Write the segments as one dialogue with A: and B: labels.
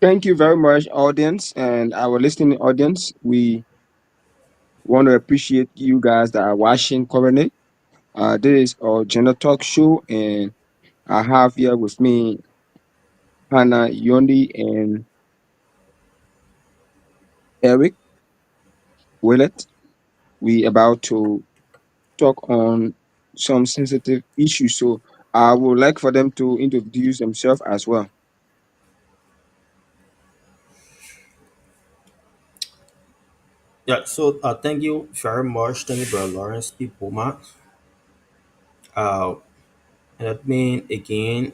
A: Thank you very much, audience, and our listening audience. We want to appreciate you guys that are watching currently. This is our gender talk show, and I have here with me Hannah, Yondi, and Eric Willett. We about to talk on some sensitive issues, so I would like for them to introduce themselves as well.
B: Yeah, so thank you very much. Thank you, Brother Lawrence P. Poma. Uh, and let me again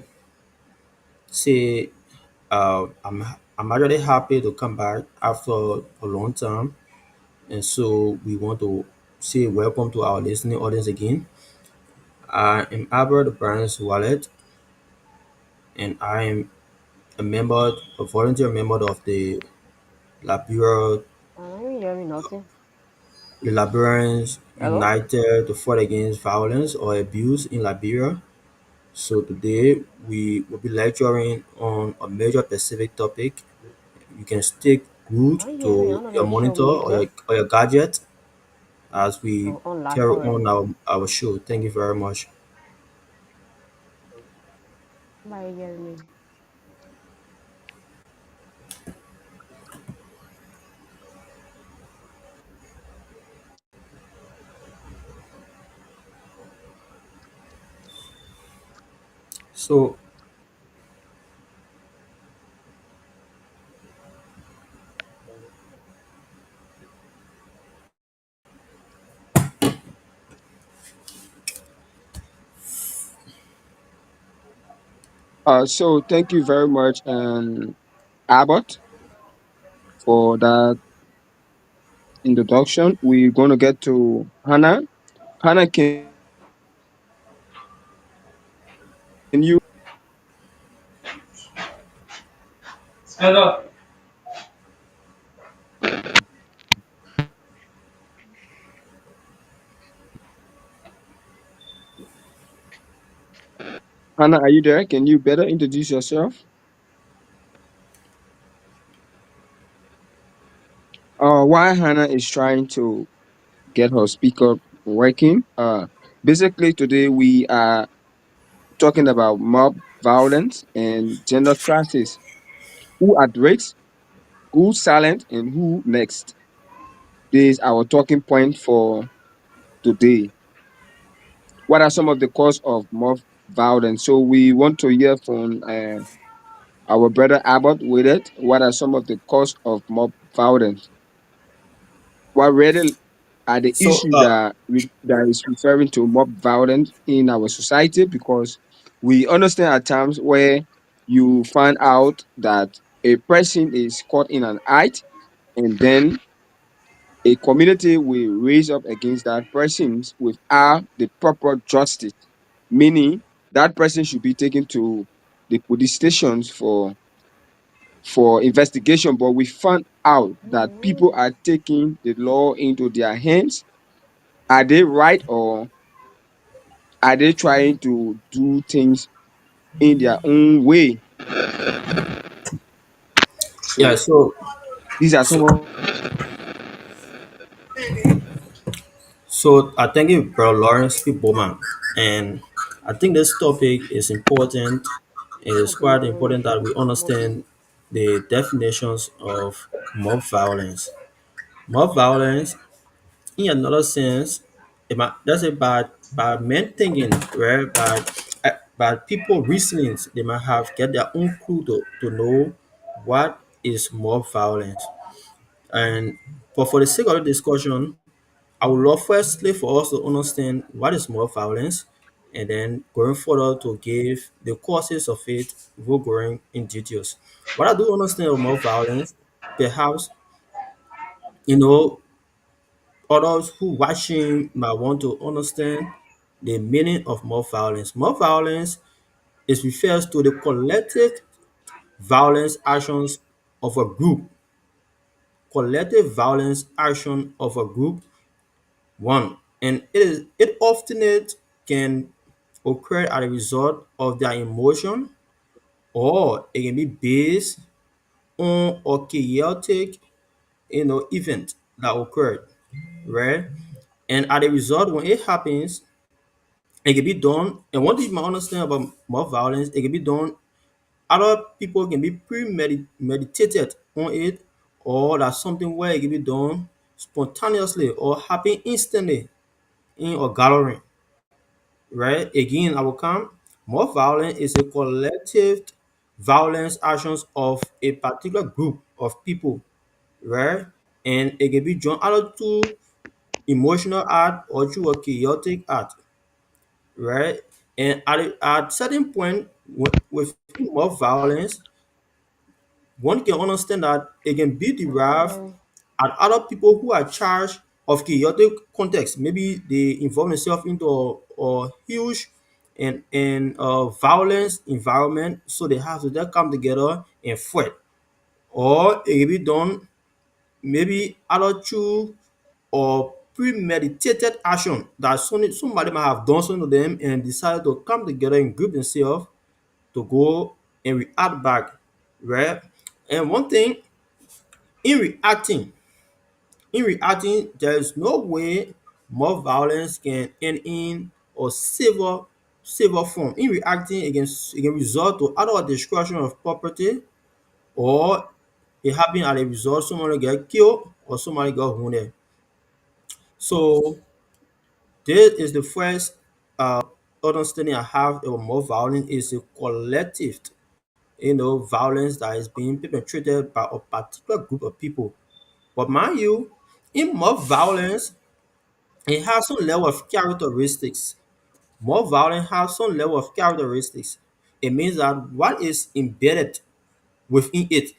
B: say I'm actually happy to come back after a long time, and so we want to say welcome to our listening audience again. I am Albert Burns Wallet, and I am a volunteer member of Liberia,
C: You hear me nothing?
B: the Liberians
C: Hello?
B: United to Fight Against Violence or Abuse in Liberia. So today we will be lecturing on a major specific topic. You can stick glued
C: You hear me?
B: to
C: I'm not
B: your
C: very sure
B: monitor
C: we
B: or
C: okay.
B: your gadget as we
C: Oh, unlock
B: carry
C: already.
B: on our show. Thank you very much.
C: Why you hear me?
B: So
A: So thank you very much, Abbott, for that introduction. We're going to get to Hannah. Hannah, can you Hannah, are you there? Can you better introduce yourself? While Hannah is trying to get her speaker working, basically today we are talking about mob violence and gender classes. Who at risk, who's silent, and who next? This is our talking point for today. What are some of the cause of mob violence? So we want to hear from our brother Abbott with it. What are some of the cause of mob violence? What really are the
B: so
A: issues that is referring to mob violence in our society? Because we understand at times where you find out that a person is caught in an act, and then a community will raise up against that person without the proper justice, meaning that person should be taken to the police stations for investigation. But we found out that people
C: Mm-hmm.
A: are taking the law into their hands. Are they right, or are they trying to do things in their own way?
B: yeah,
A: So
B: so
A: these are some
B: so
A: of
B: I thank you, Brother Lawrence P. Bowman, and I think this topic is important. It is
C: Okay,
B: quite
C: my own
B: important that
C: issue.
B: we
C: I'm okay.
B: understand the definitions of mob violence. Mob violence, in another sense, that's a bad men thinking, right? Bad people reasoning. They might have get their own clue to know what is mob violence. And but for the sake of the discussion, I would love firstly for us to understand what is mob violence, and then going further to give the causes of it, we're going in details. What I do understand of mob violence, perhaps you know others who watching might want to understand the meaning of mob violence. Mob violence is refers to the collective violence actions of a group. Collective violence action of a group, one, and it often can occur as a result of their emotion, or it can be based or chaotic, event that occurred, right? And as a result, when it happens, it can be done. And one thing you might understand about mob violence, it can be done. Other people can be premeditated on it, or that's something where it can be done spontaneously or happen instantly in a gathering, right? Again, I will come. Mob violence is a collective violence actions of a particular group of people, right? And it can be done either through emotional art or through a chaotic art, right? And at certain point within mob violence, one can understand that it can be derived
C: Okay.
B: at other people who are charged of chaotic context. Maybe they involve themselves into a huge and violence environment, so they have to then come together and fight. Or it can be done maybe either through or premeditated action that somebody might have done something to them and decided to come together and group themselves to go and react back, right? And one thing, in reacting, there is no way more violence can end in or civil form. In reacting, it can result to either a destruction of property, or it happen as a result somebody get killed or somebody got wounded. So this is the first understanding I have of more violence is a collective, violence that is being perpetrated by a particular group of people. But mind you, in more violence, it has some level of characteristics. More violence has some level of characteristics. It means that what is embedded within it,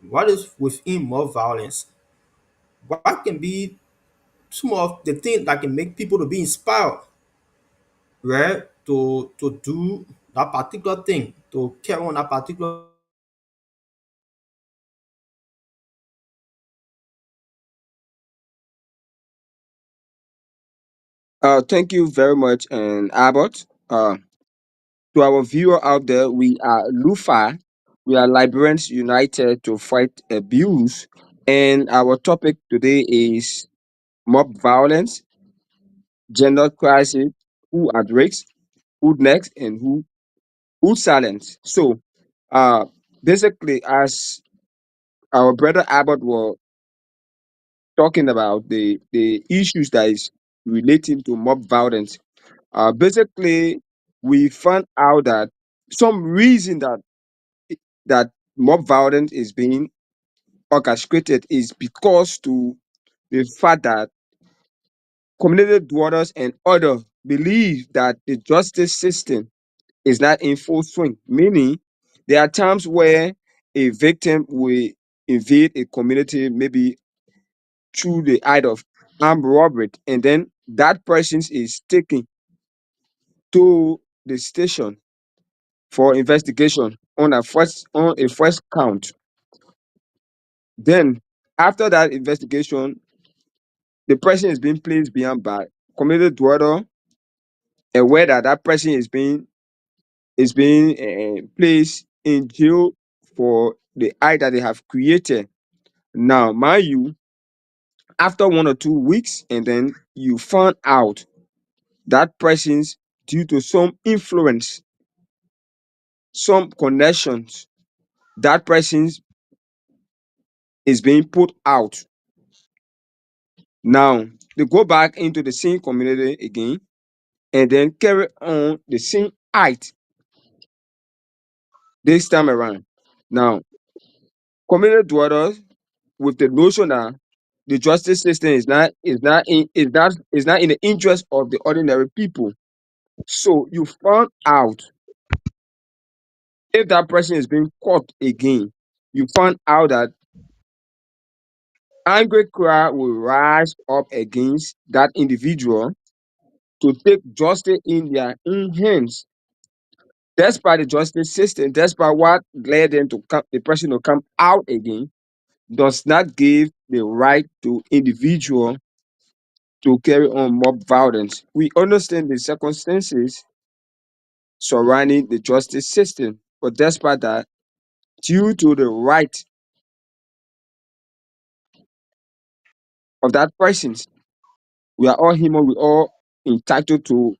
B: what is within more violence, what can be some of the things that can make people to be inspired, right, to do that particular thing, to carry on that particular
A: Thank you very much, and Abbott. To our viewer out there, we are Lufa. We are Librarians United to Fight Abuse, and our topic today is mob violence, gender crisis, who at risk, who next, and who silent. So, uh, basically, as our brother Abbott was talking about the issues that is relating to mob violence, basically, we found out that some reason that mob violence is being orchestrated is because to the fact that community dwellers and others believe that the justice system is not in full swing. Meaning, there are times where a victim will invade a community, maybe through the act of armed robbery, and then that person is taken to the station for investigation on a first count. Then, after that investigation, the person is being placed behind bar. Community dweller aware that that person is being placed in jail for the act that they have created. Now, mind you, after 1 or 2 weeks, and then you found out that person's due to some influence, some connections, that person's is being put out. Now, they go back into the same community again and then carry on the same act this time around. Now, community dwellers with the notion that the justice system is not in the interest of the ordinary people. So you found out if that person is being caught again, you found out that angry crowd will rise up against that individual to take justice in their own hands. Despite the justice system, despite what led them to come, the person to come out again, does not give the right to individual to carry on mob violence. We understand the circumstances surrounding the justice system, but despite that, due to the right of that person. We are all human. We all entitled to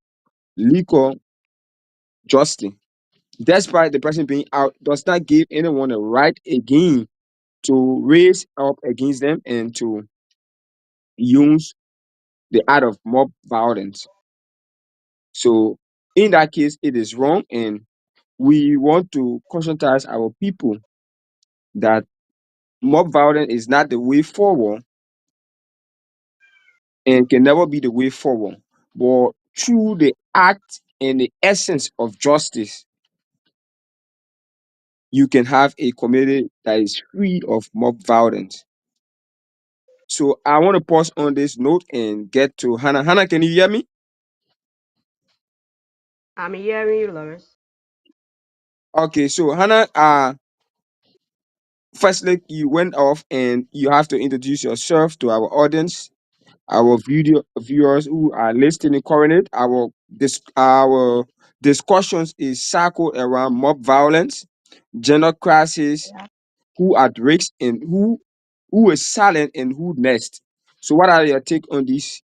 A: legal justice. Despite the person being out, does not give anyone a right again to raise up against them and to use the art of mob violence. So in that case, it is wrong, and we want to conscientize our people that mob violence is not the way forward and can never be the way forward. But through the act and the essence of justice, you can have a community that is free of mob violence. So I want to pause on this note and get to Hannah. Hannah, can you hear me?
C: I'm hearing you, Lawrence.
A: Okay, so Hannah, firstly, you went off and you have to introduce yourself to our audience, our video viewers who are listening currently. Our discussions is circled around mob violence, gender crisis,
C: Yeah.
A: who at risk and who is silent and who next. So, what are your take on these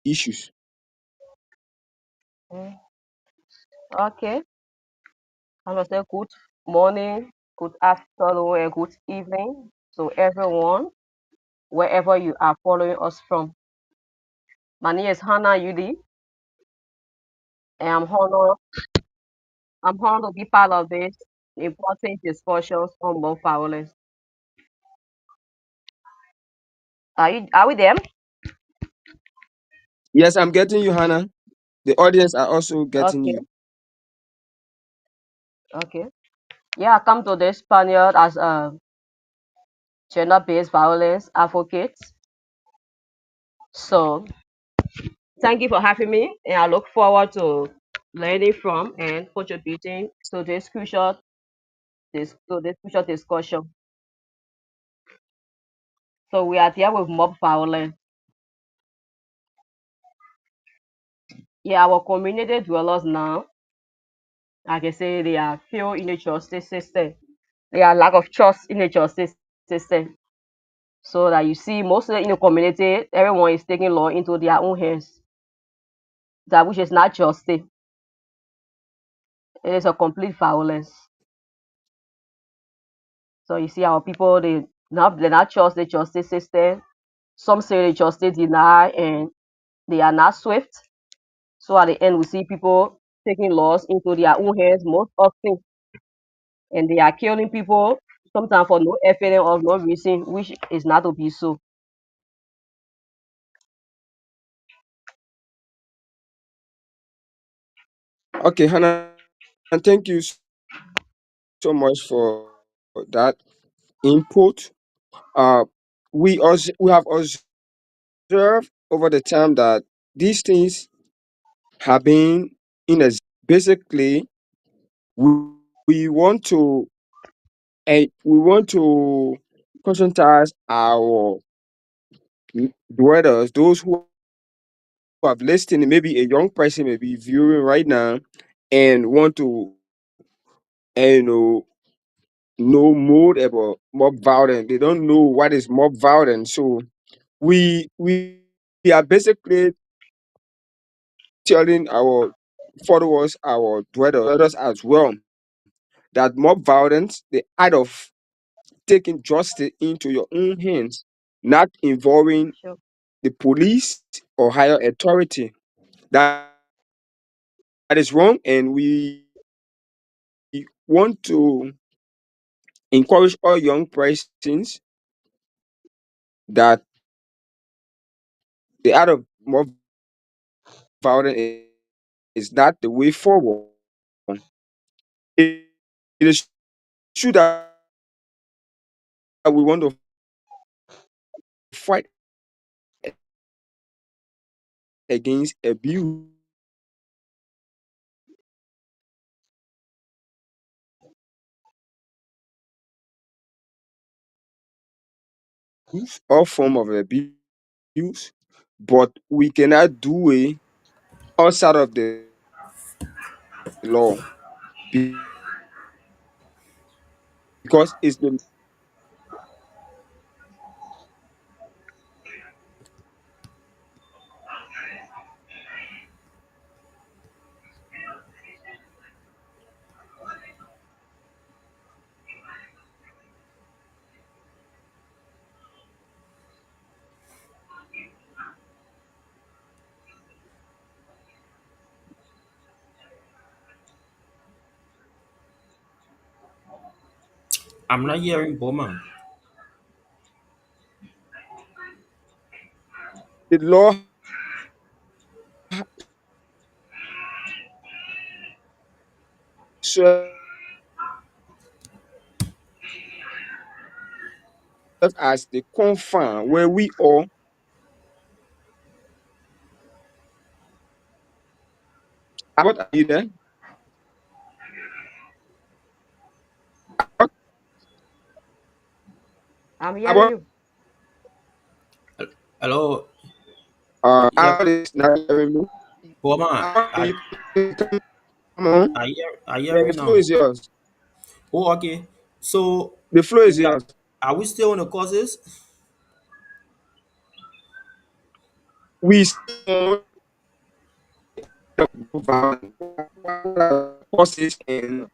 A: issues?
C: Mm. Okay. I must say good morning, good afternoon, and good evening to everyone, wherever you are following us from. My name is Hannah Yudi, and I'm honored to be part of this important discussions on gun violence. Are we there?
A: Yes, I'm getting you, Hannah. The audience are also getting
C: Okay,
A: you.
C: okay. Yeah, I come to this panel as a gender-based violence advocate. So thank you for having me, and I look forward to learning from and contributing to this crucial discussion. So we are there with mob violence. Yeah, our community dwellers now, I can say they are few in the justice system. They are lack of trust in the justice system. So that you see mostly in the community, everyone is taking law into their own hands. That which is not justice. It is a complete violence. So you see our people they not trust the justice system. Some say the justice deny and they are not swift. So at the end we see people taking laws into their own hands most often, and they are killing people sometimes for no evidence or no reason, which is not to be so.
A: Okay, Hannah, thank you so much for that input. Uh, we have observed over the time that these things have been in existence. Basically, we want to conscientize our dwellers, those who have listened. Maybe a young person may be viewing right now and want to, you know more about mob violence. They don't know what is mob violence. So we are basically telling our followers, our dwellers as well, that mob violence, the act of taking justice into your own hands, not involving
C: Sure.
A: the police or higher authority, that is wrong. And we want to encourage all young persons that the art of mob violence is not the way forward. It is true that we want to fight against all form of abuse, but we cannot do it outside of the law because we are still human. because it's the
B: I'm not hearing Bowman.
A: law serve as the confine where we all. Abbott, are you there?
C: I'm hearing
A: Abbott,
C: you.
B: Hello, yeah,
A: Abbott is not hearing me.
B: Bowman.
A: Abbott, come on.
B: I
A: Yeah,
B: hear
A: the
B: you
A: floor
B: now.
A: is yours.
B: Oh, okay. So,
A: The floor is
B: we
A: yours.
B: are we still on the courses?
A: We still violence causes and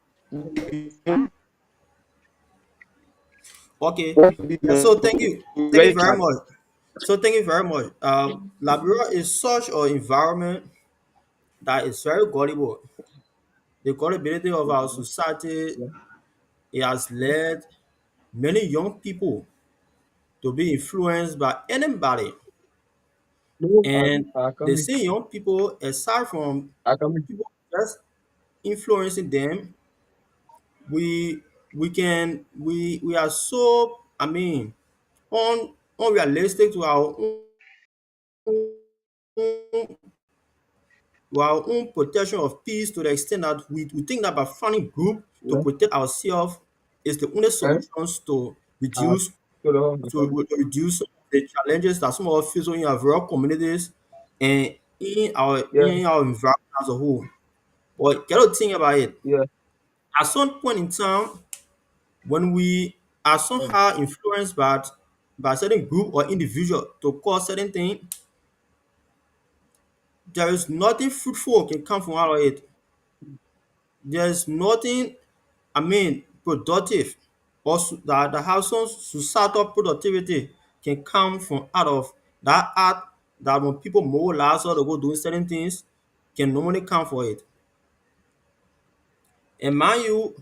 B: Okay.
A: what we
B: Yeah,
A: want
B: so
A: to
B: thank you very
A: eradicate.
B: much. So thank you very much. Liberia is such an environment that is very gullible. The gullibility of our society, it has led many young people to be influenced by anybody.
A: No,
B: And
A: I
B: they
A: come
B: see young people, aside from
A: I come
B: people just influencing them, we are so, I mean, unrealistic to our own protection of peace, to the extent that we think that by finding group to
A: yeah,
B: protect ourselves is the only
A: eh?
B: solutions to
A: Uh,
B: reduce
A: to the home, I come.
B: to reduce the challenges that some of us face in our rural communities and
A: Yeah,
B: in our environment as a whole. But get to think about it.
A: yeah,
B: At some point in time, when we are
A: yeah.
B: somehow influenced by certain group or individual to cause certain thing, there is nothing fruitful can come from out of it. There's nothing, I mean, productive or that has some societal productivity can come from out of that art, that when people mobilize or to go doing certain things can normally come for it. And mind you,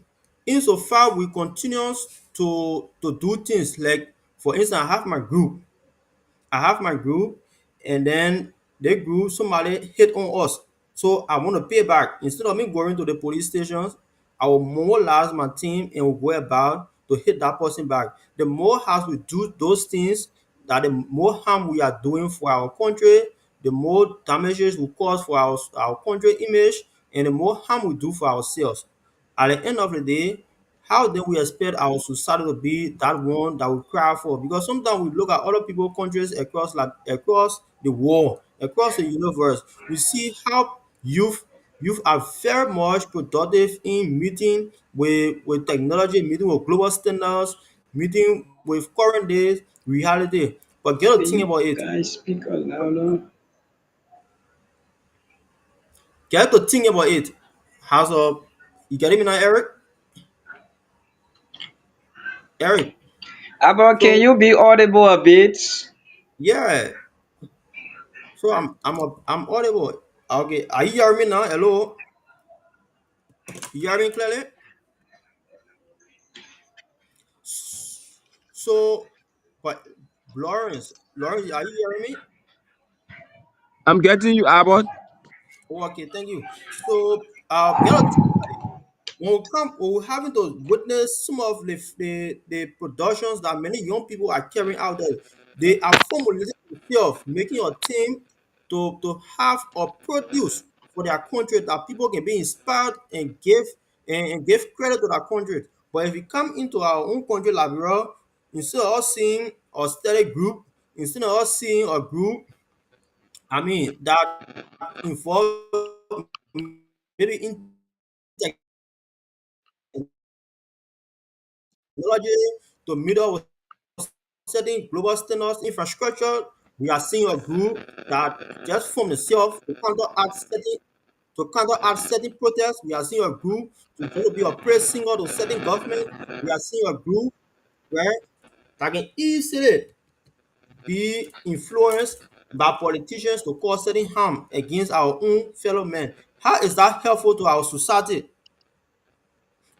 B: insofar we continue to do things like, for instance, I have my group, and then they group somebody hit on us. So I want to pay back. Instead of me going to the police stations, I will mobilize my team and will go about to hit that person back. The more as we do those things, that the more harm we are doing for our country, the more damages we cause for our country image, and the more harm we do for ourselves. At the end of the day, how then we expect our society to be that one that we cry for? Because sometimes we look at other people, countries across, like across the world, across the universe, we see how youth are very much productive in meeting with technology, meeting with global standards, meeting with current day reality. But get to
D: Can
B: think
D: you
B: about it.
D: guys speak louder?
B: Get to think about it. How's you getting me now, Eric? Eric.
D: Abba, can
B: So
D: you be audible a bit?
B: yeah. So I'm audible. Okay, are you hearing me now? Hello, you hear me clearly? So, but Lawrence, are you hearing me?
A: I'm getting you, Abbott.
B: Oh, okay, thank you. So, get a when we come, when we're having to witness some of the productions that many young people are carrying out there, they are formulating themselves, making a team to have or produce for their country that people can be inspired and and give credit to their country. But if we come into our own country, Liberia, instead of us seeing a steady group, instead of us seeing a group, I mean, that involve maybe in technology to meet up with certain global standards infrastructure. We are seeing a group that just formed itself to counteract certain protests. We are seeing a group to try to be a praise singer to certain government. We are seeing a group where that can easily be influenced by politicians to cause certain harm against our own fellow men. How is that helpful to our society?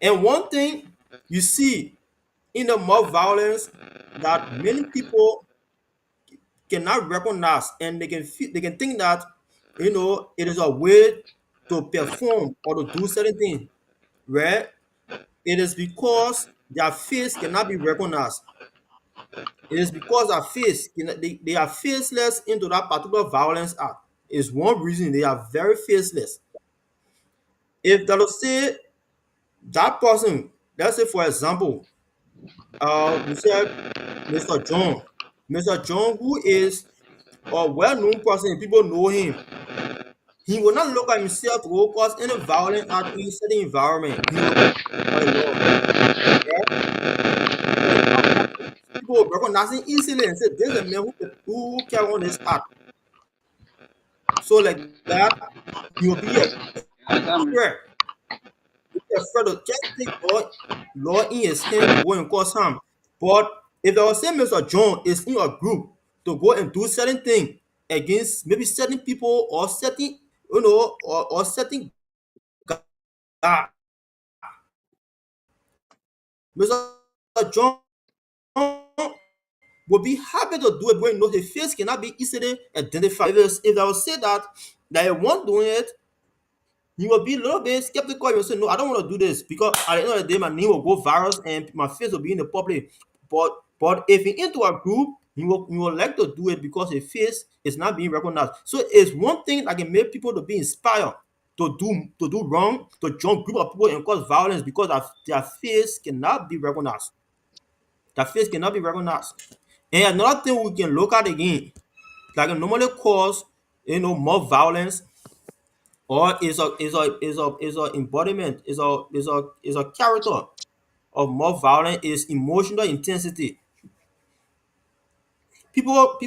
B: And one thing you see in the mob violence that many people cannot recognize, and they can think that it is a way to perform or to do certain things, where it is because their face cannot be recognized. It is because their face they are faceless into that particular violence act. Is one reason they are very faceless. If that will say that person, let's say for example, we said Mr. John, Mr. John, who is a well-known person, people know him. He will not look at himself to go cause any violent act in certain environment. He will be by the law. Yeah? And that person, people will recognize him easily and say, "This is a man who carry on this act." So like that, he will be a threat. He will be a threat to just take law in his hand to go and cause harm. But if I was saying Mr. John is in a group to go and do certain thing against maybe certain people or certain, or certain guy, Mr. John will be happy to do it when you know his face cannot be easily identified. If I will say that I want doing it, you will be a little bit skeptical. You will say, "No, I don't want to do this because at the end of the day, my name will go viral and my face will be in the public." But if you're into a group, you will like to do it because your face is not being recognized. So it's one thing that can make people to be inspired to do wrong, to join group of people and cause violence because their face cannot be recognized. Their face cannot be recognized. And another thing we can look at again that can normally cause more violence, or is a embodiment, is a character of more violence, is emotional intensity. People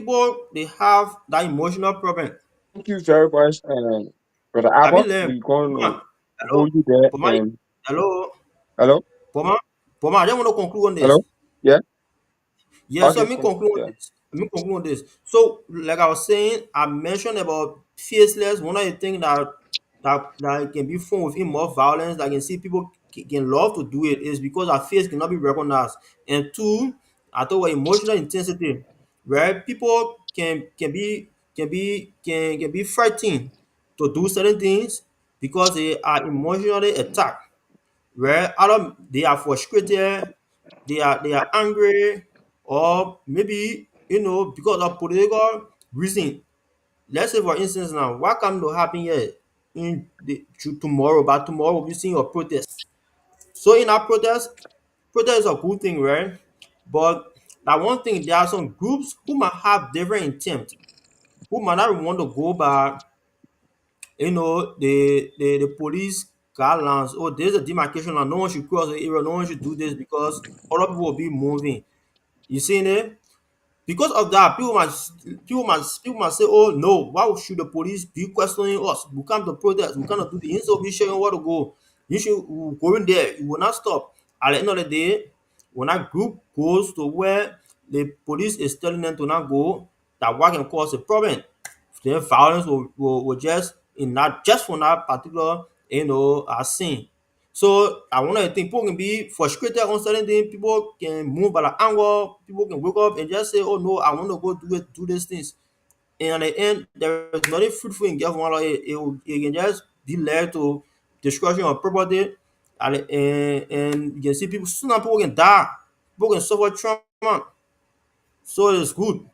B: they have that emotional problem.
A: Thank you very much, Brother
B: I
A: Albert.
B: mean,
A: We're going
B: Poma,
A: to
B: hello,
A: hold you there.
B: Poma,
A: And
B: hello,
A: hello,
B: Poma, Poma. I just want to conclude on
A: hello.
B: this.
A: Yeah.
B: Yes, so
A: Okay.
B: let me
A: Cool.
B: conclude on
A: Yeah.
B: this. Let me conclude on this. So, like I was saying, I mentioned about faceless. One of the things that can be formed within more violence, that I can see people can love to do it, is because our face cannot be recognized. And two, I thought about emotional intensity, where people can be frightened to do certain things because they are emotionally attacked, where either they are frustrated, they are angry, or maybe because of political reason. Let's say for instance now, what come to happen here tomorrow? But tomorrow we'll be seeing a protest. So in our protest is a good thing, right? But that one thing, there are some groups who might have different intent, who might not want to go by the police guidelines. Oh, there's a demarcation line. No one should cross the area. No one should do this because other people will be moving. You see it? Because of that, people must say, "Oh no, why should the police be questioning us? We come to protest. We cannot do the instead of you showing where to go. You should go in there. You will not stop." At the end of the day, when that group goes to where the police is telling them to not go, that what can cause a problem. Then violence will just in that just for that particular scene. So I want to think people can be frustrated on certain things. People can move by the anger. People can wake up and just say, "Oh no, I want to go do these things." And at the end, there is nothing fruitful in government. Like it can just be led to destruction of property, and you can see people. Soon people can die. People can suffer trauma. So it's good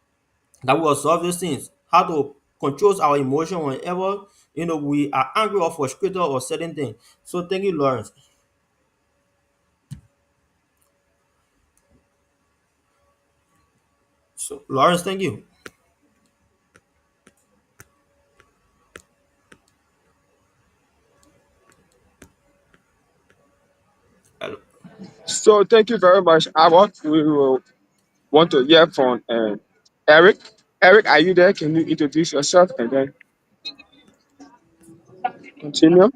B: that we observe these things. How to control our emotion whenever we are angry or frustrated or certain things. So thank you, Lawrence. So Lawrence, thank you. Hello.
A: So thank you very much, Abbott. We will want to hear from Eric. Eric, are you there? Can you introduce yourself and then continue?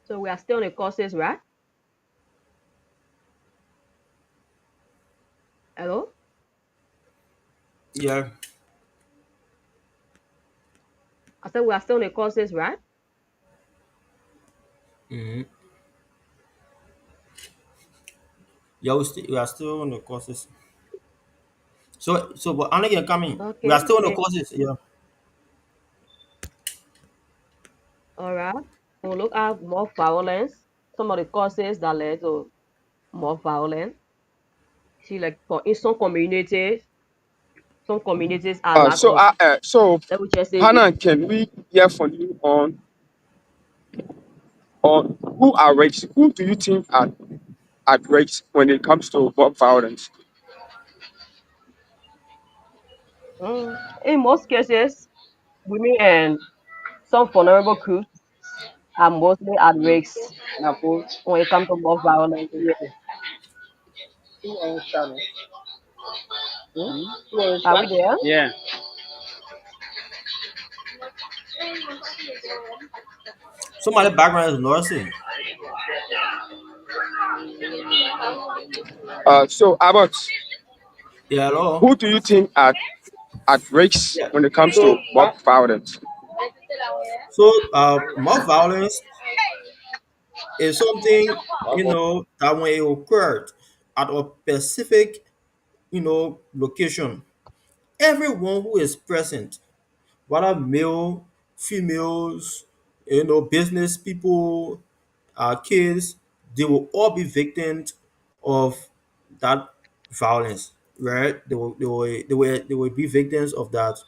C: So we are still on the courses, right? Hello?
B: Yeah.
C: I said we are still on the courses, right?
B: Mm-hmm. Yeah, we are still on the courses. So but Anna can come in. We
C: Okay.
B: are still on the
C: Okay.
B: courses. Yeah.
C: All right. We'll look at more violence. Some of the causes that led to more violence. See, like for in some communities are lack
A: So,
C: of, let me just say,
A: Hannah, can we hear from you on who are race? Who do you think are at race when it comes to mob violence?
C: in most cases, women and some vulnerable groups are mostly at risk
D: Na vote.
C: when it comes to more violence.
D: Yeah. Who else channel?
C: Hmm?
D: Who else
C: Are we there?
D: Yeah.
B: Some of the background is nursing.
A: So, Abbott,
B: Yeah, hello.
A: who do you think are at risk
D: Yeah.
A: when it comes
D: So
A: to mob violence?
B: So mob violence is something that when it occurred at a specific location, everyone who is present, whether male, females, business people, kids, they will all be victims of that violence, right? They will be victims of that,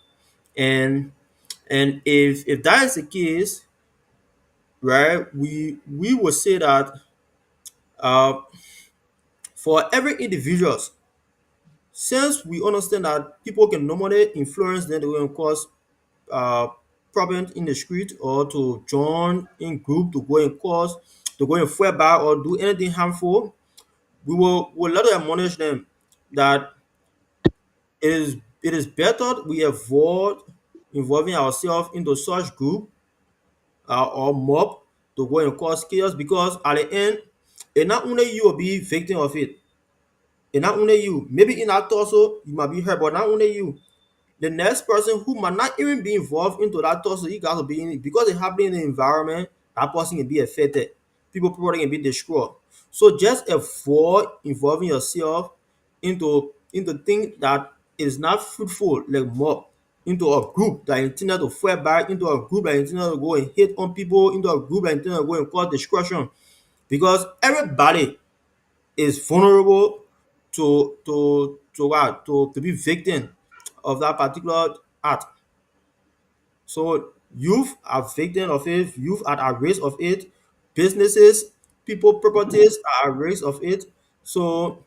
B: and if that is the case, right, we will say that uh, for every individuals, since we understand that people can normally influence them, they will cause uh, problems in the street or to join in group to go and cause to go and fight back or do anything harmful, we will let them admonish them that it is better we avoid involving ourselves into such group or mob to go and cause chaos, because at the end, it not only you will be victim of it, and not only you, maybe in that also you might be hurt, but not only you, the next person who might not even be involved into that tussle, you guys will be in it because it happening in the environment. That person can be affected. People probably can be destroyed. So just avoid involving yourself into things that is not fruitful, like mob, into a group that intended to fight back, into a group that intended to go and hit on people, into a group that intended to go and cause destruction. Because everybody is vulnerable to be victim of that particular act. So youth are victim of it, youth are at risk of it, businesses, people, properties are at risk of it. So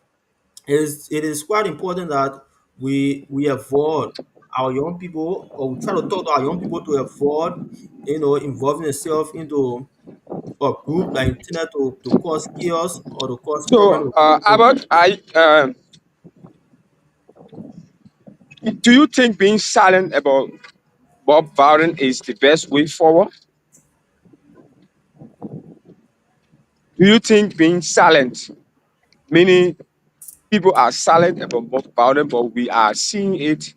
B: it is quite important that we avoid our young people, or we try to talk to our young people to avoid involving themselves into a group that intended to cause chaos or to cause
A: So,
B: problem to people.
A: Abbott, do you think being silent about mob violence is the best way forward? Do you think being silent, meaning people are silent about mob violence, but we are seeing it,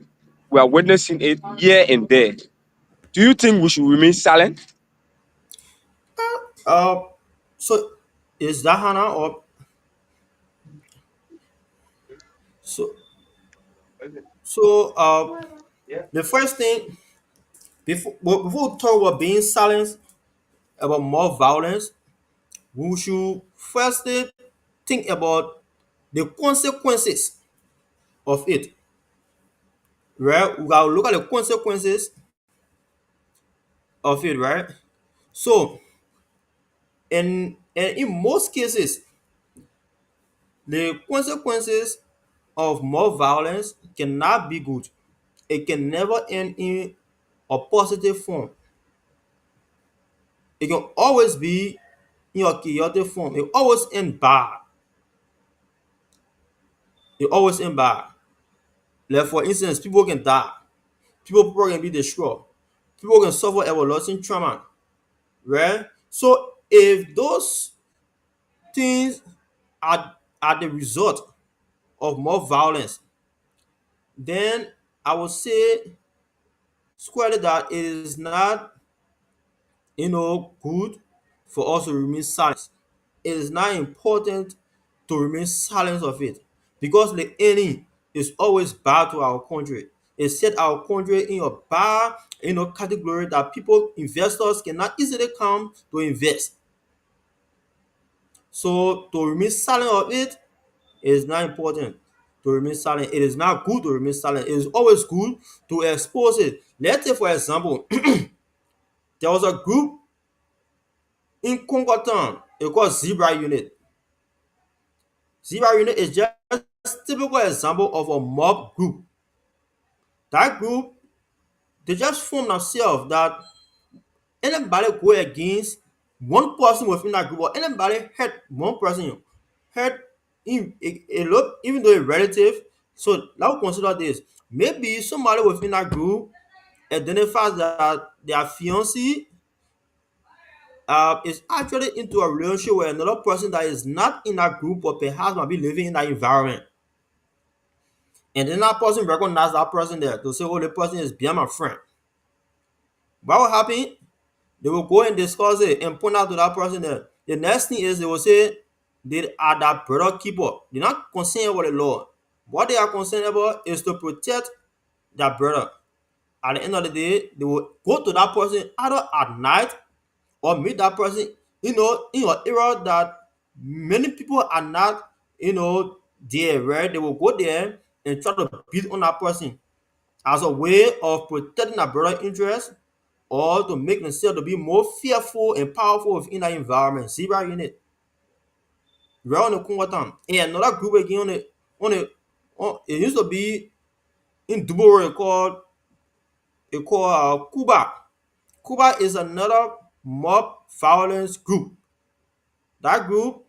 A: we are witnessing it here and there? Do you think we should remain silent?
B: Uh, so is that Hannah or so so the first thing before we talk about being silent about more violence, we should firstly think about the consequences of it. Right? We gotta look at the consequences of it, right? So in most cases, The consequences of mob violence cannot be good. It can never end in a positive form. It can always be in a chaotic form. It always end bad. It always end bad. Like for instance, people can die. People can be destroyed. People can suffer everlasting trauma. Right? So if those things are the result of more violence, then I would say squarely that it is not, good for us to remain silent. It is not important to remain silent of it because the enemy is always bad to our country. It set our country in a bad, category that people, investors cannot easily come to invest. So to remain silent of it is not important. To remain silent, it is not good to remain silent. It is always good to expose it. Let's say, for example, there was a group in Congo Town. It called Zebra Unit. Zebra Unit is just typical example of a mob group. That group, they just form themselves that anybody go against one person within that group, or anybody hurt one person, hurt him, even though a relative. So now consider this. Maybe somebody within that group identifies that their fiancé is actually into a relationship with another person that is not in that group or perhaps might be living in that environment. And then that person recognize that person there to say, oh, the person is being my friend. What will happen? They will go and discuss it and point out to that person there. The next thing is they will say they are that brother keeper. They're not concerned about the law. What they are concerned about is to protect their brother. At the end of the day, they will go to that person either at night or meet that person, in an area that many people are not, there, where they will go there and try to beat on that person as a way of protecting their brother interest or to make themselves to be more fearful and powerful within that environment. Zebra unit, right on the Congo town. And another group again it used to be in Dubai called Cuba. Cuba is another mob violence group. That group,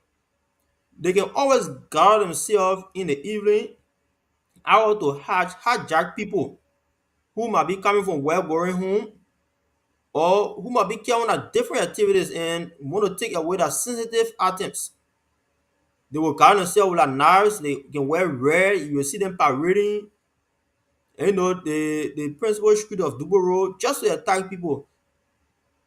B: they can always gather themselves in the evening out to hijack people who might be coming from work going home or who might be carrying out different activities and want to take away their sensitive items. They will gather themselves with their knives, they can wear red, you will see them parading, the principal street of Dubai Road just to attack people.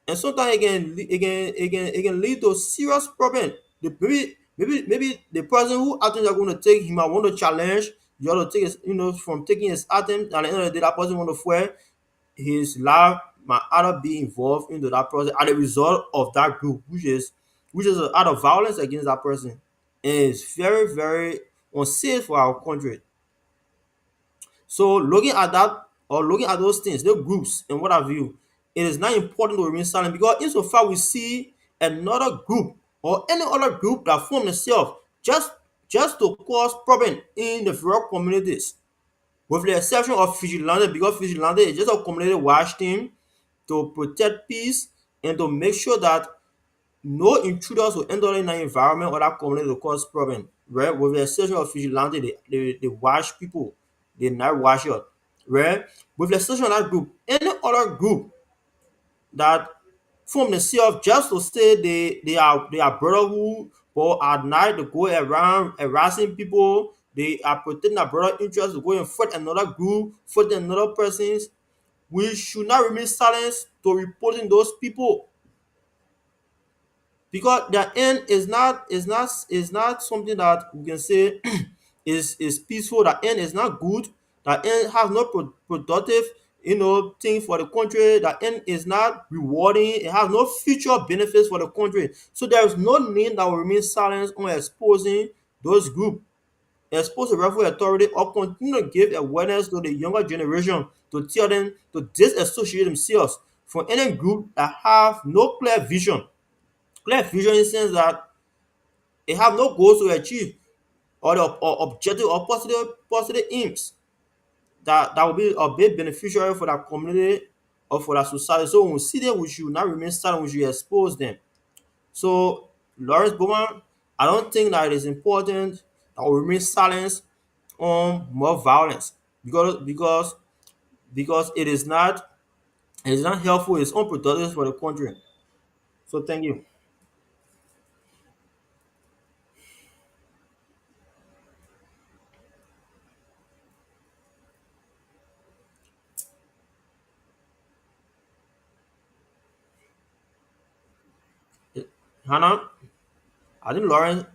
B: And sometimes it can lead to serious problem. Maybe the person who items are going to take, he might want to challenge you to take his, from taking his items. At the end of the day, that person want to fuel his life might either be involved into that process as a result of that group, which is an act of violence against that person. And it's very, very unsafe for our country. So looking at that or looking at those things, the groups and what have you, it is not important to remain silent because insofar we see another group or any other group that form itself just to cause problem in the various communities, with the exception of vigilante, because vigilante is just a community watch team to protect peace and to make sure that no intruders will enter in an environment or that community to cause problem. Right? With the exception of vigilante, they watch people, they not watch it. Right? With the exception of that group, any other group that form themselves just to say they are brotherhood, but at night they go around harassing people, they are protecting their brother interest to go and fight another group, fight another persons. We should not remain silent to reporting those people because their end is not something that we can say is peaceful. That end is not good. That end has no productive thing for the country. That end is not rewarding. It has no future benefits for the country. So there is no need that will remain silent on exposing those groups, expose the referee authority, or continue to give awareness to the younger generation to tell them to disassociate themselves from any group that have no clear vision. Clear vision in the sense that it have no goals to achieve or the or objective or positive aims that will be a big beneficiary for that community or for that society. So when we see them, we should not remain silent, we should expose them. So Lawrence Bowman, I don't think that it is important that we remain silent on more violence because it is not helpful, it's unproductive for the country. So thank you. Hannah, I think Lawrence,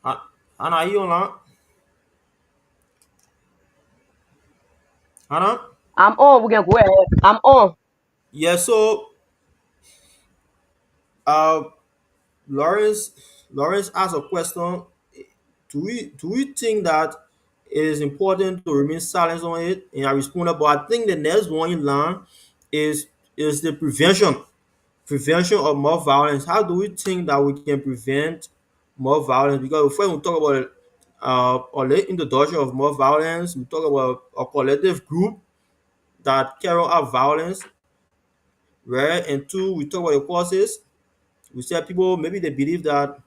B: Hannah, are you on that? Hannah?
C: I'm on. We can go ahead. I'm on.
B: Yeah, so uh Lawrence Lawrence asked a question. Do we think that it is important to remain silent on it? And I responded, but I think the next one in line is the prevention of more violence. How do we think that we can prevent more violence? Because before we talk about a late introduction of more violence, we talk about a collective group that carry out violence, right? And two, we talk about the causes. We said people maybe they believe that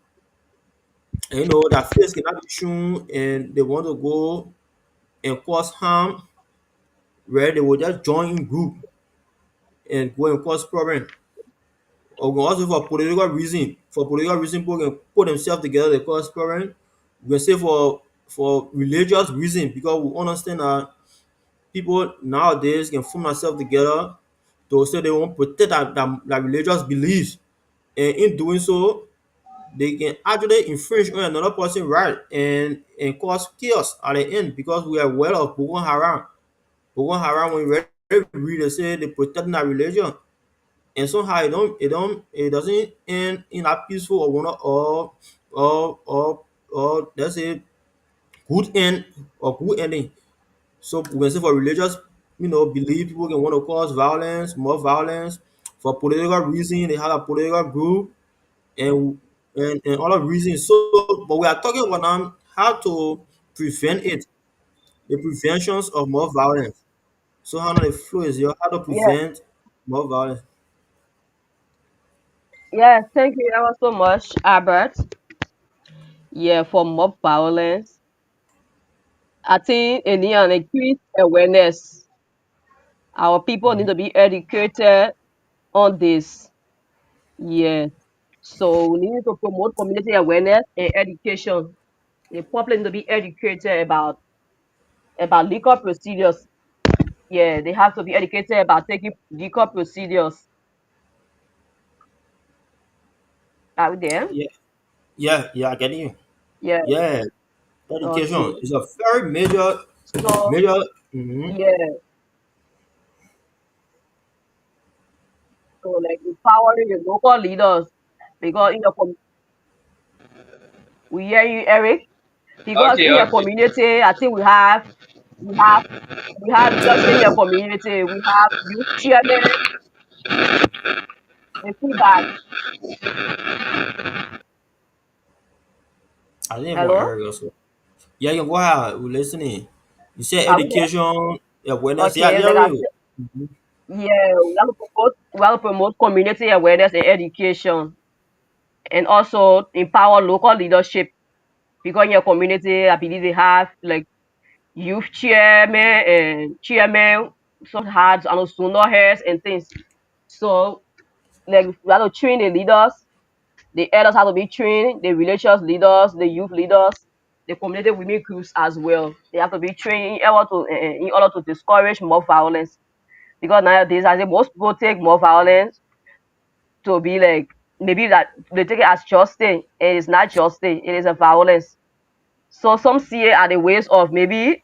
B: that face cannot be shown and they want to go and cause harm, where they will just join in group and go and cause problem. Or we can also for political reason. For political reason, people can put themselves together, they cause problem. We can say for religious reason, because we understand that people nowadays can form themselves together to say they want to protect that religious beliefs. And in doing so, they can actually infringe on another person's right and cause chaos at the end, because we are aware of Boko Haram. Boko Haram, when you read, they say they protect that religion, and somehow it doesn't end in a peaceful or one or let's say good end or good ending. So we can say for religious, belief, people can want to cause violence, more violence. For political reason, they have a political group and and other reasons. So, but we are talking about now how to prevent it, the preventions of more violence. So, how the flow is here, how to
C: Yeah.
B: prevent more violence.
C: Yeah. Thank you ever so much, Albert. Yeah, for mob violence, I think it need an increased awareness. Our people need to be educated on this. Yeah. So we need to promote community awareness and education. The public need to be educated about legal procedures. Yeah, they have to be educated about taking legal procedures. Are we there?
B: Yeah, yeah, I get you.
C: Yeah.
B: Yeah, education
C: Okay.
B: is a very major,
C: So
B: major. Mhm.
C: yeah. So like empowering the local leaders because in your we hear you, Eric. Because
A: Okay,
C: in your
A: okay.
C: community, I think we have we have leadership in your community. We have youth chairman and feedback.
B: I think one
C: Hello?
B: area also. Yeah, you can go ahead. We're listening. You said
C: Are we there?
B: education, awareness. Yeah,
C: Okay,
B: yeah,
C: like I
B: you.
C: said, yeah, we have to promote community awareness and education and also empower local leadership because in your community, I believe they have like youth chairman and chairman, some had I know sooner heads and things. So like we have to train the leaders. The elders have to be trained, the religious leaders, the youth leaders, the community women groups as well. They have to be trained in order to discourage more violence. Because nowadays, I say most people take more violence to be like maybe that they take it as justice. It is not justice, it is a violence. So some see it as the ways of maybe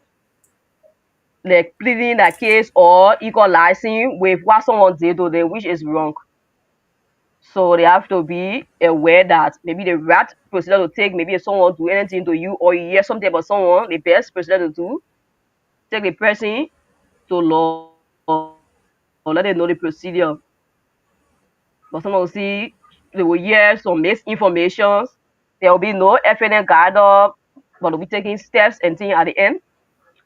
C: like pleading that case or equalizing with what someone did to them, which is wrong. So they have to be aware that maybe the right procedure to take, maybe if someone do anything to you or you hear something about someone, the best procedure to do, take the person to law or let them know the procedure. But someone will see they will hear some misinformations. There will be no FNL guide up, but they'll be taking steps and things at the end.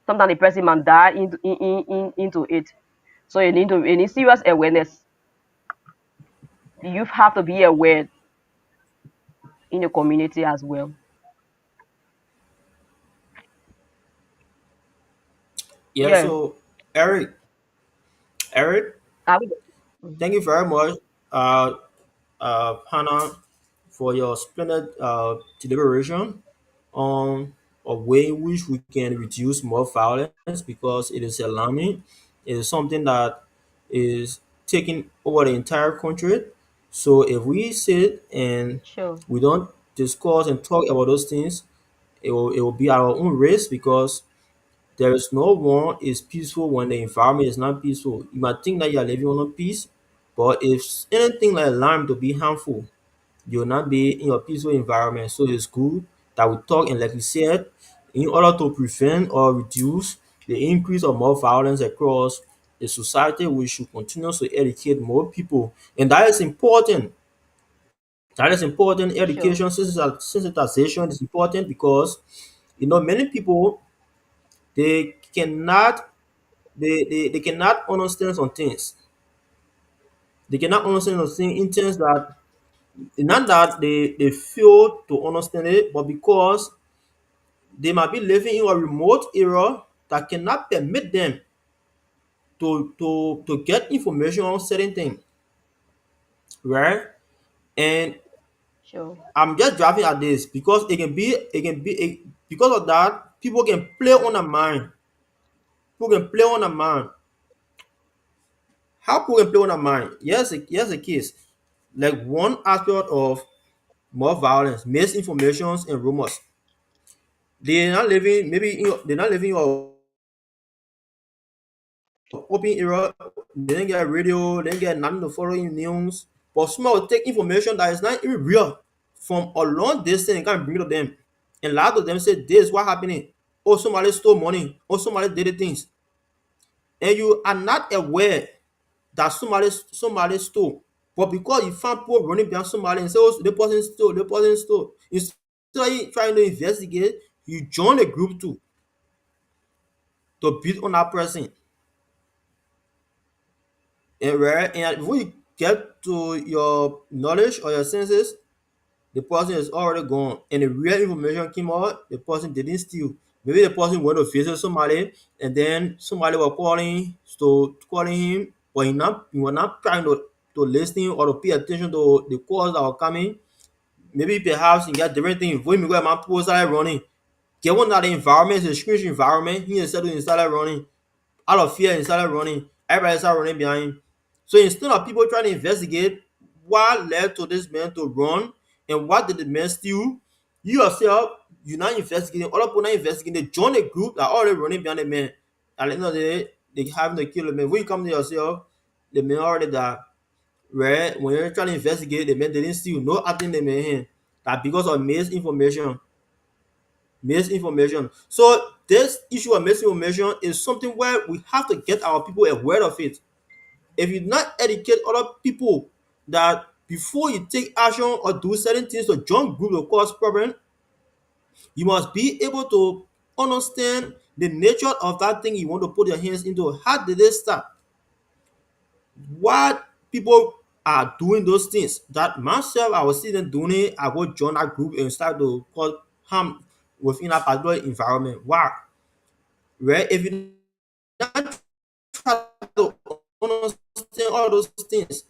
C: Sometimes the person might die into it. So you need serious awareness. The youth have to be aware in the community as well.
B: Yeah,
C: Yeah.
B: so Eric,
C: I will-
B: thank you very much, uh, Hannah, for your splendid deliberation on a way in which we can reduce more violence because it is alarming. It is something that is taking over the entire country. So if we sit and
C: Sure.
B: we don't discuss and talk about those things, it will be at our own risk because there is no one is peaceful when the environment is not peaceful. You might think that you are living on a peace, but if anything like alarm to be harmful, you will not be in a peaceful environment. So it's good that we talk and like you said, in order to prevent or reduce the increase of more violence across the society, we should continue to educate more people. And that is important. That is important.
C: Sure.
B: Education, sensitization is important because many people they cannot they cannot understand some things. They cannot understand some things in terms that not that they fail to understand it, but because they might be living in a remote area that cannot permit them to get information on certain things, right? And
C: Sure.
B: I'm just driving at this because because of that, people can play on the mind. People can play on the mind. How people can play on the mind? Here's a case. Like one aspect of more violence, misinformations and rumors. They're not living maybe they're not living in a open era. They didn't get radio, they didn't get nothing to follow in news. But someone will take information that is not even real from a long distance and can bring it to them. And a lot of them say this is what happening. Oh, somebody stole money. Oh, somebody did the things. And you are not aware that somebody stole. But because you find people running behind somebody and say, oh, the person stole. Instead of you trying to investigate, you join a group to beat on that person. And right, and when you get to your knowledge or your senses, the person is already gone. And the real information came out, the person didn't steal. Maybe the person went to visit somebody and then somebody was calling him, but he was not trying to listen or to pay attention to the calls that were coming. Maybe perhaps he got different things. When we got my people started running. Given that the environment is a strange environment, he started running out of fear and started running. Everybody started running behind him. So instead of people trying to investigate what led to this man to run and what did the man steal, you yourself, you're not investigating, other people not investigating, they join a group that are already running behind the man. At the end of the day, they having to kill the man. When you come to yourself, the man already died. Right? When you're trying to investigate, the man didn't steal, no acting the man hand. That because of misinformation. So this issue of misinformation is something where we have to get our people aware of it. If you not educate other people that before you take action or do certain things to join group to cause problem, you must be able to understand the nature of that thing you want to put your hands into. How did they start? What people are doing those things that myself I was sitting doing it, I go join that group and start to cause harm within a particular environment. Why? Right? If you not try to understand all those things,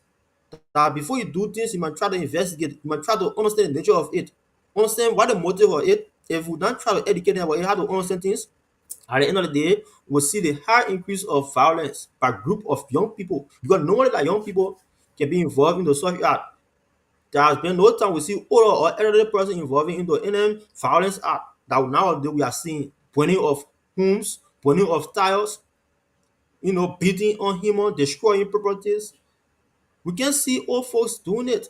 B: that before you do things, you might try to investigate, you might try to understand the nature of it, understand what the motive of it. If we don't try to educate them about it, how to understand things, at the end of the day, we'll see the high increase of violence by group of young people. Because normally that young people can be involved in the social act. There has been no time we see older or elderly person involving into any violence act that nowadays we are seeing burning of homes, burning of tires, beating on human, destroying properties. We can see old folks doing it.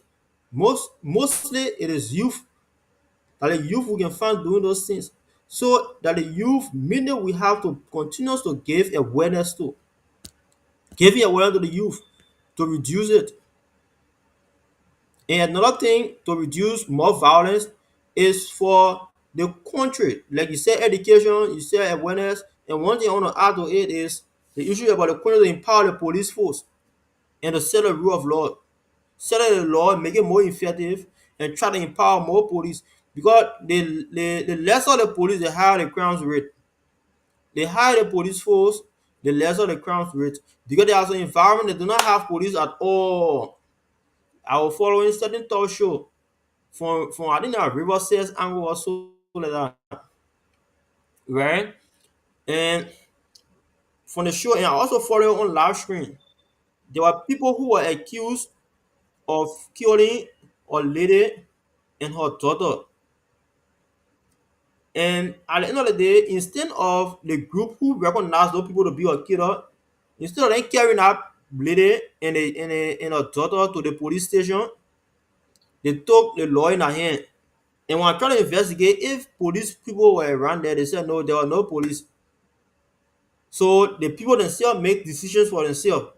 B: Mostly it is youth. That the youth we can find doing those things. So that the youth, meaning we have to continue to give awareness to, giving awareness to the youth to reduce it. And another thing to reduce mob violence is for the country. Like you said, education, you said awareness. And one thing I want to add to it is the issue about the country to empower the police force and to set a rule of law. Set the law, make it more effective, and try to empower more police. Because the lesser the police, the higher the crimes rate. The higher the police force, the lesser the crimes rate. Because there are some environment that do not have police at all. I will follow in certain talk show from I think a river sales angle or so like that, right? And from the show, and I also follow on live screen. There were people who were accused of killing a lady and her daughter. And at the end of the day, instead of the group who recognized those people to be a killer, instead of them carrying that lady and her daughter to the police station, they took the law in their hand. And when I tried to investigate if police people were around there, they said no, there were no police. So the people themselves make decisions for themselves.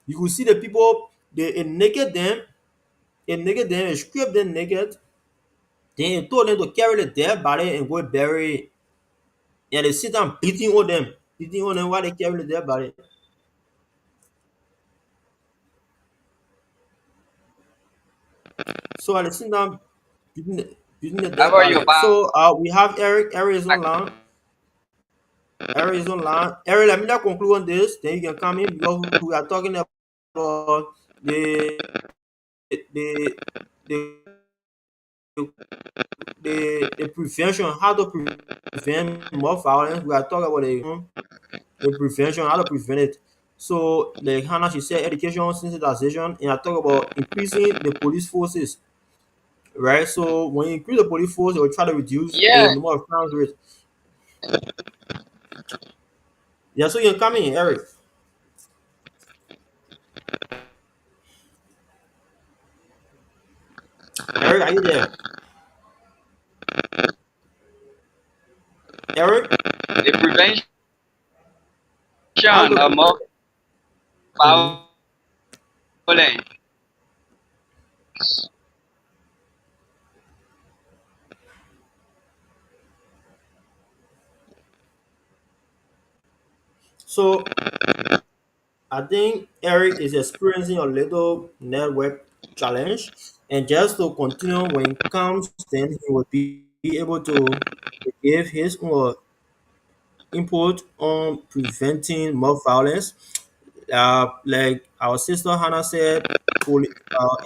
B: You could see the people, they naked them, and strip them naked, then they told them to carry the dead body and go bury it. And they sit down beating on them while they carry the dead body. So they sit down beating the
E: How
B: dead
E: about you,
B: body.
E: Bob?
B: So we have Eric. Eric is online. Eric is online. Eric, let me not conclude on this. Then you can come in because we are talking about the the the the prevention, how to prevent more violence. We are talking about the prevention, how to prevent it. So, like Hannah, she said, education, sensitization, and I talk about increasing the police forces, right? So, when you increase the police force, it will try to reduce the
E: Yeah,
B: number of crimes rate. Yeah, so you can come in, Eric. Eric, are you there? Eric,
E: the prevention
B: how to
E: of more
B: prevent? Mhm.
E: violence.
B: So, I think Eric is experiencing a little network challenge, and just to continue when it comes, then he will be able to give his input on preventing mob violence. Like our sister Hannah said,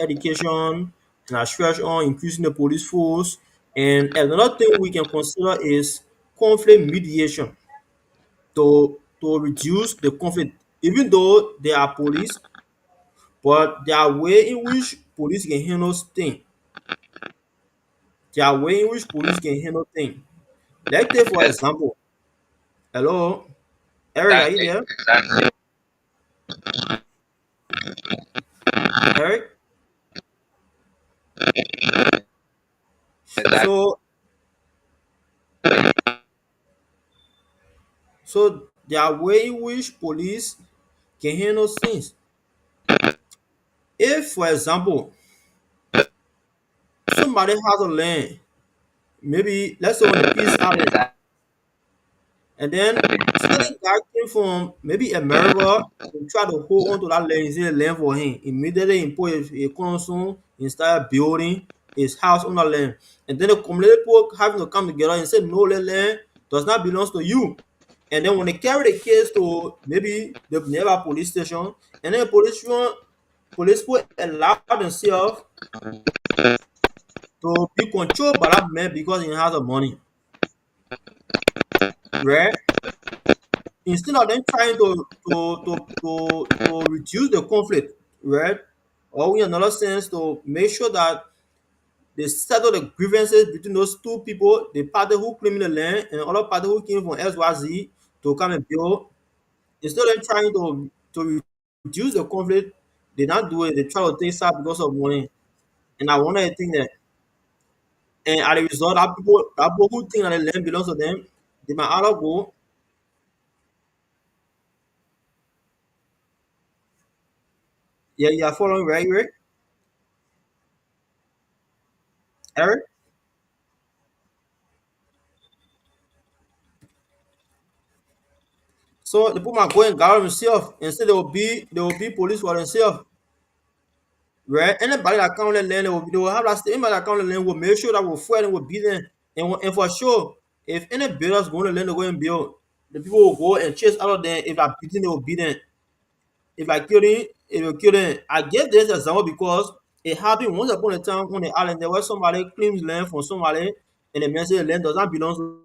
B: education, and I stretch on increasing the police force. And another thing we can consider is conflict mediation to reduce the conflict. Even though there are police, but there are way in which police can handle things. There are way in which police can handle things. Let's take for
E: Yes,
B: example. Hello, Eric, are you
E: exactly,
B: there?
E: exactly,
B: Eric.
E: exactly.
B: So there are way in which police can handle things. If, for example, somebody has a land, maybe let's say on the Peace Island, and then certain guy came from maybe America and try to hold on to that land, say the land for him. Immediately he put a console and started building his house on the land. And then the community people having to come together and say, no, that land does not belong to you. And then when they carry the case to maybe the nearby police station, and then the police people allow themselves to be controlled by that man because he has the money, right? Instead of them trying to reduce the conflict, right? Or in another sense, to make sure that they settle the grievances between those two people, the party who claim the land and the other party who came from XYZ to come and build. Instead of them trying to reduce the conflict, they not do it. They try to take side because of money. And I wonder the thing that, and as a result, that people who think that the land belongs to them, they might either go, yeah, you are following right, right? matter. So the people might go and gather themselves and say they will be police for themselves. Right? Anybody that come on the land, they will have that anybody that come on the land will make sure that will fight and will beat them. And for sure, if any builders go on the land to go and build, the people will go and chase out of them. If they're beating, they will beat them. If I kill them, it will kill them. I give this example because it happened once upon a time on the island. There was somebody claims land from somebody, and the man said the land does not belong to.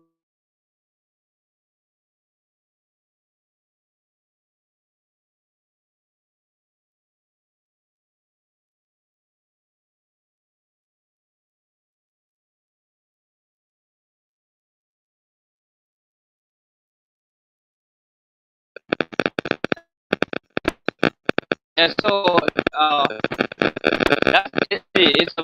E: Yeah, so that's it's a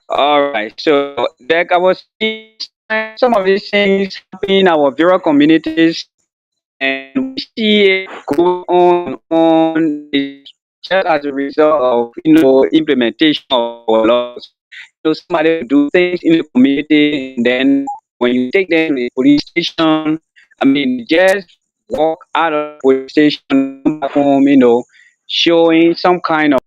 E: all right. So, like I was saying, some of these things happen in our various communities, and we see it going on. It's just as a result of implementation of our laws. Somebody will do things in the community, and then when you take them to the police station, I mean, just walk out of the police station, come back home, showing some kind of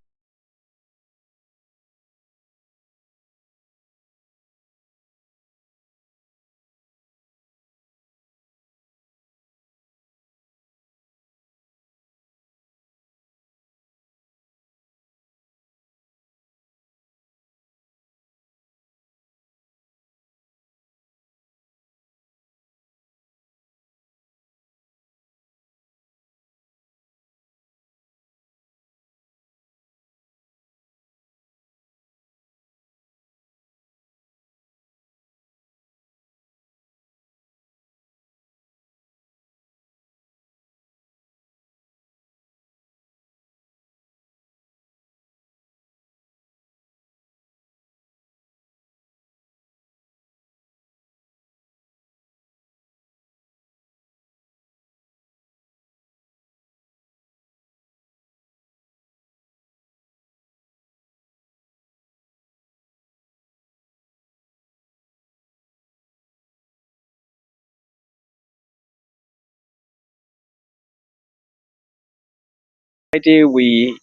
E: society we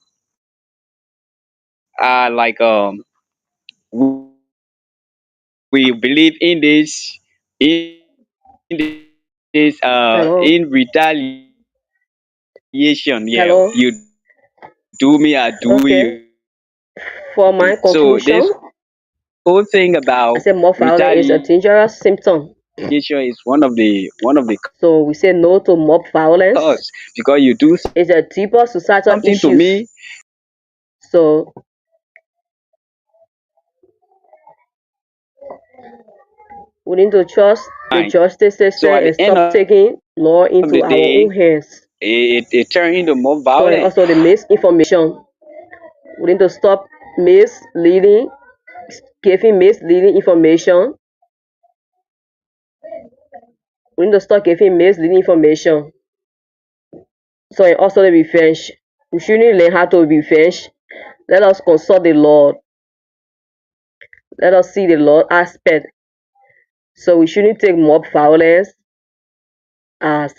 E: are like we believe in this
C: Hello,
E: in retaliation. Yeah,
C: hello.
E: you do me, I do
C: Okay.
E: you.
C: For my
E: So this
C: conclusion,
E: whole thing
C: I
E: about
C: say mob violence is a
E: retaliation
C: dangerous symptom.
E: is one of the
C: So we say no to mob violence.
E: cause because you do
C: It's a deeper societal
E: something to
C: issues.
E: me,
C: So we need to trust the
E: fine.
C: justice
E: So
C: system
E: at
C: and
E: the end
C: stop
E: of
C: taking law
E: the
C: into our own
E: day,
C: hands.
E: it turns into more
C: So and
E: violent.
C: also the misinformation. We need to stop misleading, giving misleading information. We need to stop giving misleading information. So and also the revenge. We shouldn't learn how to revenge. Let us consult the Lord. Let us see the Lord aspect. So we shouldn't take mob violence as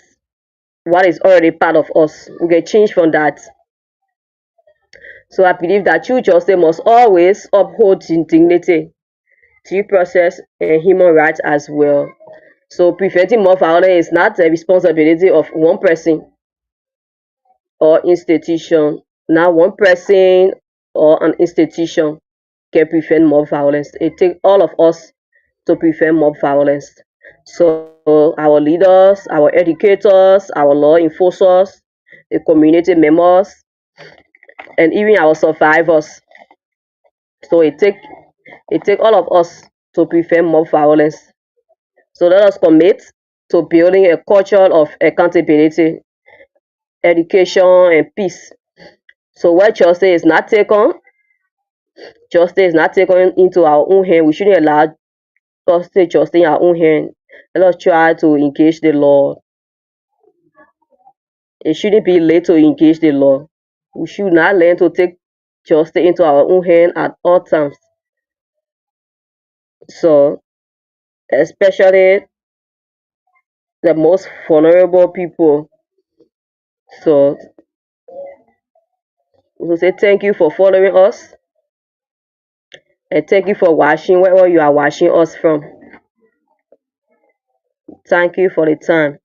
C: what is already part of us. We can change from that. So I believe that true justice must always uphold dignity, due process, and human rights as well. So preventing mob violence is not the responsibility of one person or institution. Not one person or an institution can prevent mob violence. It takes all of us to prevent mob violence. So our leaders, our educators, our law enforcers, the community members, and even our survivors. So it take all of us to prevent mob violence. So let us commit to building a culture of accountability, education, and peace. So where justice is not taken into our own hand. We shouldn't allow justice in our own hand. Let us try to engage the law. It shouldn't be late to engage the law. We should not learn to take justice into our own hand at all times. So especially the most vulnerable people. So we say thank you for following us and thank you for watching wherever you are watching us from. Thank you for the time.